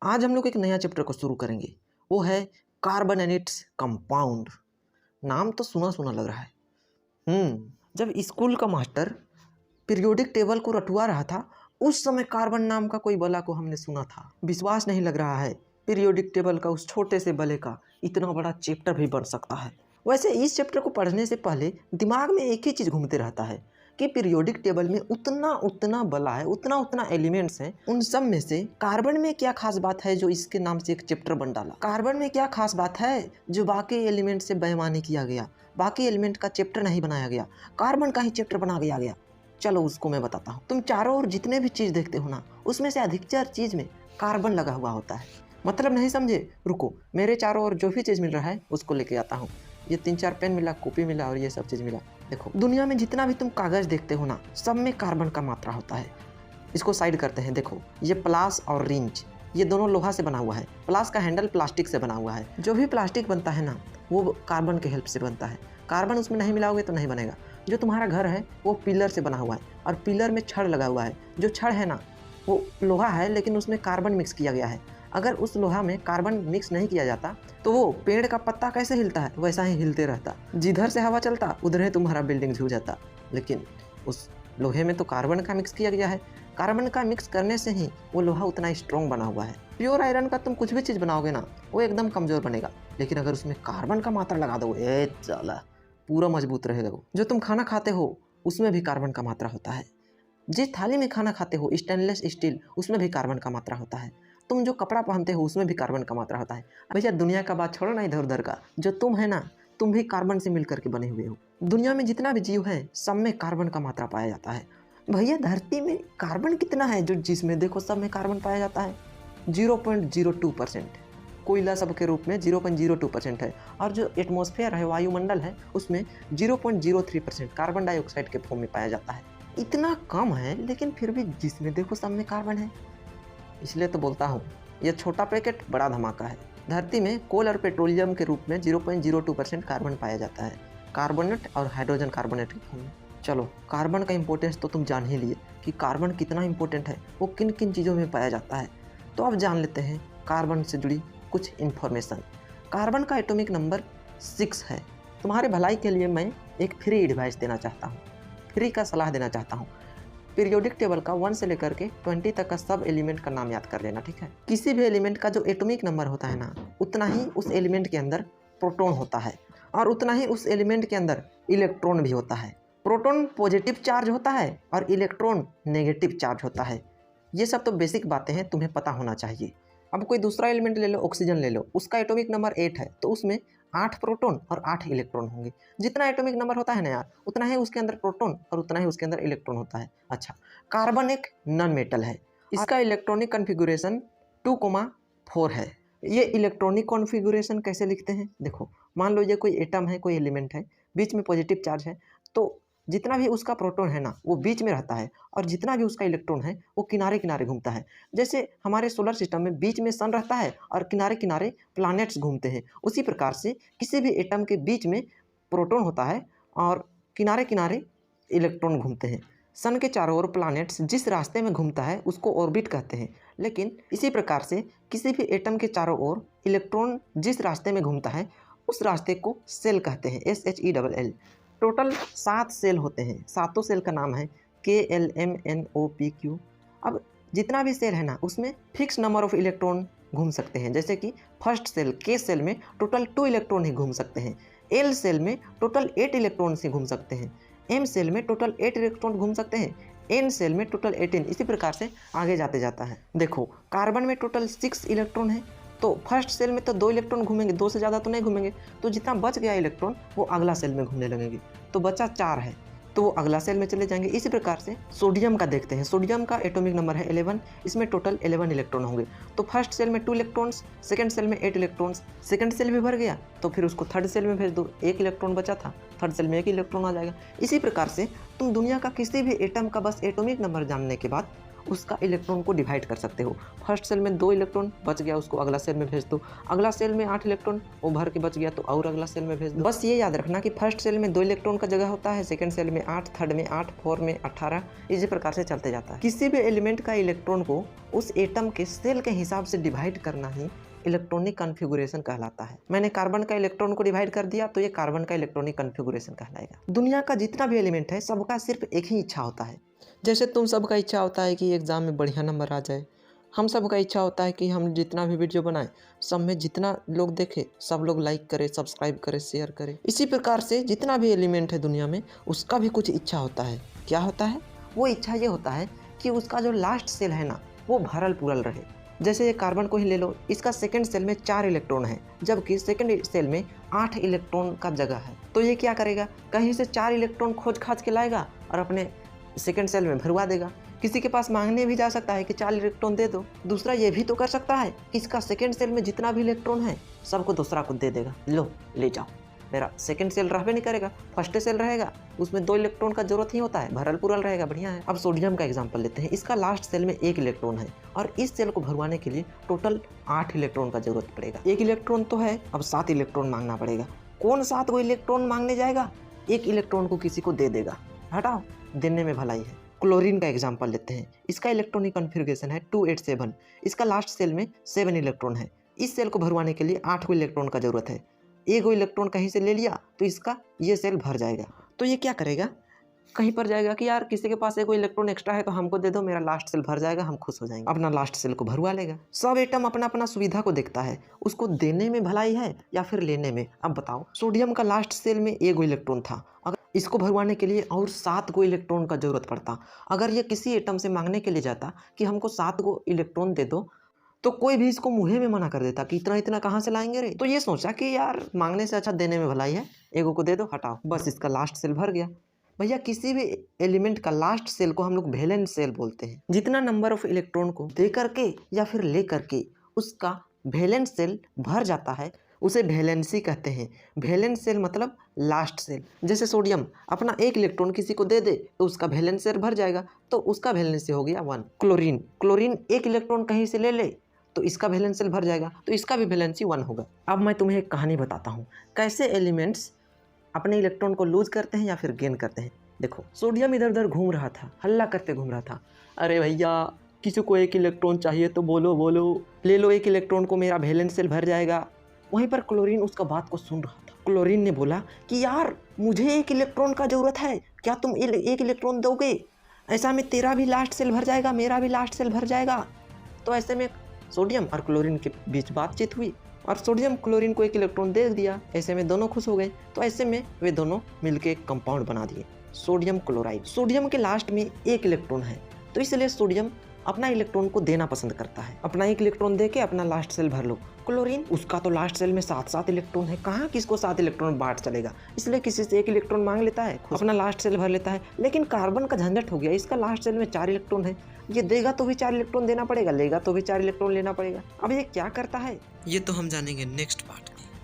आज हम लोग एक नया चैप्टर को शुरू करेंगे। वो है कार्बन एंड इट्स कंपाउंड। नाम तो सुना सुना लग रहा है। जब स्कूल का मास्टर पीरियोडिक टेबल को रटवा रहा था उस समय कार्बन नाम का कोई बला को हमने सुना था। विश्वास नहीं लग रहा है पीरियोडिक टेबल का उस छोटे से बले का इतना बड़ा चैप्टर भी बन सकता है। वैसे इस चैप्टर को पढ़ने से पहले दिमाग में एक ही चीज़ घूमते रहता है कि पीरियोडिक टेबल में उतना बला है, उतना एलिमेंट्स हैं, उन सब में से कार्बन में क्या खास बात है जो इसके नाम से एक चैप्टर बन डाला। कार्बन में क्या खास बात है जो बाकी एलिमेंट से बेईमानी किया गया, बाकी एलिमेंट का चैप्टर नहीं बनाया गया, कार्बन का ही चैप्टर बना गया। चलो उसको मैं बताता हूँ। तुम चारों ओर जितने भी चीज़ देखते हो ना, उसमें से अधिकतर चीज़ में कार्बन लगा हुआ होता है। मतलब नहीं समझे? रुको, मेरे चारों ओर जो भी चीज़ मिल रहा है उसको लेके आता हूँ। ये 3-4 पेन मिला, कॉपी मिला और ये सब चीज़ मिला। देखो, दुनिया में जितना भी तुम कागज़ देखते हो ना, सब में कार्बन का मात्रा होता है। इसको साइड करते हैं। देखो, ये प्लास और रिंच, ये दोनों लोहा से बना हुआ है। प्लास का हैंडल प्लास्टिक से बना हुआ है। जो भी प्लास्टिक बनता है ना, वो कार्बन के हेल्प से बनता है। कार्बन उसमें नहीं मिलाओगे तो नहीं बनेगा। जो तुम्हारा घर है वो पिलर से बना हुआ है और पिलर में छड़ लगा हुआ है। जो छड़ है ना, वो लोहा है लेकिन उसमें कार्बन मिक्स किया गया है। अगर उस लोहा में कार्बन मिक्स नहीं किया जाता तो वो पेड़ का पत्ता कैसे हिलता है वैसा ही हिलते रहता। जिधर से हवा चलता उधर ही तुम्हारा बिल्डिंग झुक जाता। लेकिन उस लोहे में तो कार्बन का मिक्स किया गया है। कार्बन का मिक्स करने से ही वो लोहा उतना स्ट्रॉन्ग बना हुआ है। प्योर आयरन का तुम कुछ भी चीज़ बनाओगे ना, वो एकदम कमज़ोर बनेगा। लेकिन अगर उसमें कार्बन का मात्रा लगा दो, चला पूरा मजबूत रहेगा। वो जो तुम खाना खाते हो उसमें भी कार्बन का मात्रा होता है। जिस थाली में खाना खाते हो, स्टेनलेस स्टील, उसमें भी कार्बन का मात्रा होता है। तुम जो कपड़ा पहनते हो उसमें भी कार्बन का मात्रा होता है। भैया दुनिया का बात छोड़ो ना, इधर उधर का। जो तुम है ना, तुम भी कार्बन से मिल करके बने हुए हो। दुनिया में जितना भी जीव है सब में कार्बन का मात्रा पाया जाता है। भैया धरती में कार्बन कितना है जो जिसमें देखो सब में कार्बन पाया जाता है? 0.02%। कोयला सब के रूप में 0.02% है। और जो एटमॉस्फेयर है, वायुमंडल है, उसमें 0.03% कार्बन डाइऑक्साइड के फॉर्म में पाया जाता है। इतना कम है लेकिन फिर भी जिसमें देखो सब में कार्बन है। इसलिए तो बोलता हूँ यह छोटा पैकेट बड़ा धमाका है। धरती में कोल और पेट्रोलियम के रूप में 0.02% कार्बन पाया जाता है, कार्बोनेट और हाइड्रोजन कार्बोनेट के फॉर्म में। चलो, कार्बन का इंपॉर्टेंस तो तुम जान ही लिए कि कार्बन कितना इंपॉर्टेंट है, वो किन किन चीज़ों में पाया जाता है। तो अब जान लेते हैं कार्बन से जुड़ी कुछ इन्फॉर्मेशन। कार्बन का एटॉमिक नंबर 6 है। तुम्हारे भलाई के लिए मैं एक फ्री एडवाइस देना चाहता हूँ, फ्री का सलाह देना चाहता हूँ। पीरियोडिक टेबल का 1 से लेकर के 20 तक का सब एलिमेंट का नाम याद कर लेना, ठीक है? किसी भी एलिमेंट का जो एटॉमिक नंबर होता है ना, उतना ही उस एलिमेंट के अंदर प्रोटॉन होता है और उतना ही उस एलिमेंट के अंदर इलेक्ट्रॉन भी होता है। प्रोटॉन पॉजिटिव चार्ज होता है और इलेक्ट्रॉन नेगेटिव चार्ज होता है। ये सब तो बेसिक बातें हैं, तुम्हें पता होना चाहिए। अब कोई दूसरा एलिमेंट ले लो, ऑक्सीजन ले लो, उसका एटॉमिक नंबर 8 है, तो उसमें 8 प्रोटॉन और 8 इलेक्ट्रॉन होंगे। जितना एटॉमिक नंबर होता है ना यार, उतना ही उसके अंदर प्रोटॉन और उतना ही उसके अंदर इलेक्ट्रॉन होता है। अच्छा, कार्बन एक नॉन मेटल है। इसका इलेक्ट्रॉनिक कॉन्फ़िगरेशन 2,4 है। ये इलेक्ट्रॉनिक कॉन्फ़िगरेशन कैसे लिखते हैं? देखो, मान लो ये कोई एटम है, कोई एलिमेंट है, बीच में पॉजिटिव चार्ज है, तो जितना भी उसका प्रोटॉन है ना वो बीच में रहता है और जितना भी उसका इलेक्ट्रॉन है वो किनारे किनारे घूमता है। जैसे हमारे सोलर सिस्टम में बीच में सन रहता है और किनारे किनारे प्लैनेट्स घूमते हैं, उसी प्रकार से किसी भी एटम के बीच में प्रोटॉन होता है और किनारे किनारे इलेक्ट्रॉन घूमते हैं। सन के चारों ओर प्लैनेट्स जिस रास्ते में घूमता है उसको ऑर्बिट कहते हैं। लेकिन इसी प्रकार से किसी भी एटम के चारों ओर इलेक्ट्रॉन जिस रास्ते में घूमता है उस रास्ते को सेल कहते हैं, SHELL। टोटल 7 सेल होते हैं। सातों सेल का नाम है KLMNOPQ। अब जितना भी सेल है ना उसमें फिक्स नंबर ऑफ इलेक्ट्रॉन घूम सकते हैं। जैसे कि फर्स्ट सेल K सेल में टोटल 2 इलेक्ट्रॉन ही घूम सकते हैं, L सेल में टोटल 8 इलेक्ट्रॉन ही घूम सकते हैं, M सेल में टोटल 8 इलेक्ट्रॉन घूम सकते हैं, N सेल में टोटल 18। इसी प्रकार से आगे जाते जाता है। देखो, कार्बन में टोटल 6 इलेक्ट्रॉन है, तो फर्स्ट सेल में तो 2 इलेक्ट्रॉन घूमेंगे, 2 से ज़्यादा तो नहीं घूमेंगे, तो जितना बच गया इलेक्ट्रॉन वो अगला सेल में घूमने लगेंगे। तो बचा 4 है तो वो अगला सेल में चले जाएंगे। इसी प्रकार से सोडियम का देखते हैं। सोडियम का एटॉमिक नंबर है 11, इसमें टोटल 11 इलेक्ट्रॉन होंगे। तो फर्स्ट सेल में 2 इलेक्ट्रॉन्स, सेकंड सेल में 8 इलेक्ट्रॉन्स, सेकंड सेल भी भर गया तो फिर उसको थर्ड सेल में भेज दो, 1 इलेक्ट्रॉन बचा था, थर्ड सेल में 1 इलेक्ट्रॉन आ जाएगा। इसी प्रकार से तुम दुनिया का किसी भी एटम का बस एटॉमिक नंबर जानने के बाद उसका इलेक्ट्रॉन को डिवाइड कर सकते हो। फर्स्ट सेल में 2 इलेक्ट्रॉन बच गया, उसको अगला सेल में भेज दो। अगला सेल में 8 इलेक्ट्रॉन वो भर के बच गया तो और अगला सेल में भेज दो। बस ये याद रखना कि फर्स्ट सेल में 2 इलेक्ट्रॉन का जगह होता है, सेकंड सेल में 8, थर्ड में 8, फोर्थ में 18, इसी प्रकार से चलते जाता है। किसी भी एलिमेंट का इलेक्ट्रॉन को उस एटम के सेल के हिसाब से डिवाइड करना ही इलेक्ट्रॉनिक कॉन्फ़िगरेशन कहलाता है। मैंने कार्बन का इलेक्ट्रॉन को डिवाइड कर दिया तो ये कार्बन का इलेक्ट्रॉनिक कॉन्फ़िगरेशन कहलाएगा। दुनिया का जितना भी एलिमेंट है सबका सिर्फ एक ही इच्छा होता है। जैसे तुम सबका इच्छा होता है कि एग्जाम में बढ़िया नंबर आ जाए, हम सबका इच्छा होता है कि हम जितना भी वीडियो बनाएं सब में जितना लोग देखे सब लोग लाइक करें, सब्सक्राइब करें, शेयर करें। इसी प्रकार से जितना भी एलिमेंट है दुनिया में उसका भी कुछ इच्छा होता है। क्या होता है? वो इच्छा ये होता है कि उसका जो लास्ट सेल है ना वो भरल पूरल रहे। जैसे ये कार्बन को ही ले लो, इसका सेकंड सेल में 4 इलेक्ट्रॉन है जबकि सेकंड सेल में 8 इलेक्ट्रॉन का जगह है। तो ये क्या करेगा, कहीं से 4 इलेक्ट्रॉन खोज खाज के लाएगा और अपने सेकंड सेल में भरवा देगा। किसी के पास मांगने भी जा सकता है कि 4 इलेक्ट्रॉन दे दो। दूसरा ये भी तो कर सकता है कि इसका सेकंड सेल में जितना भी इलेक्ट्रॉन है सबको दूसरा को दे देगा, लो ले जाओ, मेरा सेकंड सेल रहबे नहीं करेगा, फर्स्ट सेल रहेगा, उसमें 2 इलेक्ट्रॉन का जरूरत ही होता है, भरल पूरल रहेगा, बढ़िया है। अब सोडियम का एग्जांपल लेते हैं। इसका लास्ट सेल में 1 इलेक्ट्रॉन है और इस सेल को भरवाने के लिए टोटल 8 इलेक्ट्रॉन का जरूरत पड़ेगा। 1 इलेक्ट्रॉन तो है, अब 7 इलेक्ट्रॉन मांगना पड़ेगा। कौन 7 को इलेक्ट्रॉन मांगने जाएगा? 1 इलेक्ट्रॉन को किसी को दे देगा, हटाओ, देने में भलाई है। क्लोरीन का एग्जांपल लेते हैं। इसका इलेक्ट्रॉनिक कॉन्फ़िगरेशन है 287। इसका लास्ट सेल में 7 इलेक्ट्रॉन है। इस सेल को भरवाने के लिए 8 इलेक्ट्रॉन का जरूरत है। 1 इलेक्ट्रॉन कहीं से ले लिया तो इसका ये सेल भर जाएगा। तो ये क्या करेगा, कहीं पर जाएगा कि यार किसी के पास 1 इलेक्ट्रॉन एक्स्ट्रा है तो हमको दे दो, मेरा लास्ट सेल भर जाएगा, हम खुश हो जाएंगे, अपना लास्ट सेल को भरवा लेगा। सब एटम अपना अपना सुविधा को देखता है, उसको देने में भलाई है या फिर लेने में। अब बताओ, सोडियम का लास्ट सेल में 1 इलेक्ट्रॉन था, अगर इसको भरवाने के लिए और 7 को इलेक्ट्रॉन का जरूरत पड़ता। अगर ये किसी एटम से मांगने के लिए जाता कि हमको 7 को इलेक्ट्रॉन दे दो तो कोई भी इसको मुँहे में मना कर देता कि इतना इतना कहाँ से लाएंगे रे। तो ये सोचा कि यार मांगने से अच्छा देने में भलाई है, 1 को दे दो, हटाओ, बस इसका लास्ट सेल भर गया। भैया किसी भी एलिमेंट का लास्ट सेल को हम लोग वैलेंस सेल बोलते हैं। जितना नंबर ऑफ इलेक्ट्रॉन को दे करके या फिर ले करके उसका वैलेंस सेल भर जाता है उसे वैलेंसी कहते हैं। वैलेंस सेल मतलब लास्ट सेल। जैसे सोडियम अपना 1 इलेक्ट्रॉन किसी को दे दे तो उसका वैलेंस सेल भर जाएगा, तो उसका वैलेंसी हो गया 1। क्लोरीन 1 इलेक्ट्रॉन कहीं से ले ले तो इसका वैलेंस सेल भर जाएगा, तो इसका भी वैलेंसी 1 होगा। अब मैं तुम्हें एक कहानी बताता हूँ कैसे एलिमेंट्स अपने इलेक्ट्रॉन को लूज करते हैं या फिर गेन करते हैं। देखो, सोडियम इधर उधर घूम रहा था, हल्ला करते घूम रहा था, अरे भैया किसी को 1 इलेक्ट्रॉन चाहिए तो बोलो ले लो 1 इलेक्ट्रॉन को, मेरा वैलेंस सेल भर जाएगा। वहीं पर क्लोरीन उसका बात को सुन रहा था। क्लोरीन ने बोला कि यार मुझे 1 इलेक्ट्रॉन का ज़रूरत है, क्या तुम 1 इलेक्ट्रॉन दोगे? ऐसा में तेरा भी लास्ट सेल भर जाएगा, मेरा भी लास्ट सेल भर जाएगा। तो ऐसे में सोडियम और क्लोरीन के बीच बातचीत हुई और सोडियम क्लोरीन को 1 इलेक्ट्रॉन दे दिया। ऐसे में दोनों खुश हो गए। तो ऐसे में वे दोनों मिलकर एक कंपाउंड बना दिए, सोडियम क्लोराइड। सोडियम के लास्ट में 1 इलेक्ट्रॉन है तो इसलिए सोडियम अपना इलेक्ट्रॉन को देना पसंद करता है, अपना 1 इलेक्ट्रॉन दे के अपना लास्ट सेल भर लो। क्लोरीन उसका तो लास्ट सेल में 7 इलेक्ट्रॉन है, कहाँ किसको 7 इलेक्ट्रॉन बांट चलेगा, इसलिए किसी से 1 इलेक्ट्रॉन मांग लेता है, अपना लास्ट सेल भर लेता है। लेकिन कार्बन का झंझट हो गया, इसका लास्ट सेल में 4 इलेक्ट्रॉन है, ये देगा तो भी 4 इलेक्ट्रॉन देना पड़ेगा, लेगा तो भी 4 इलेक्ट्रॉन लेना पड़ेगा। अब ये क्या करता है ये तो हम जानेंगे नेक्स्ट पार्ट।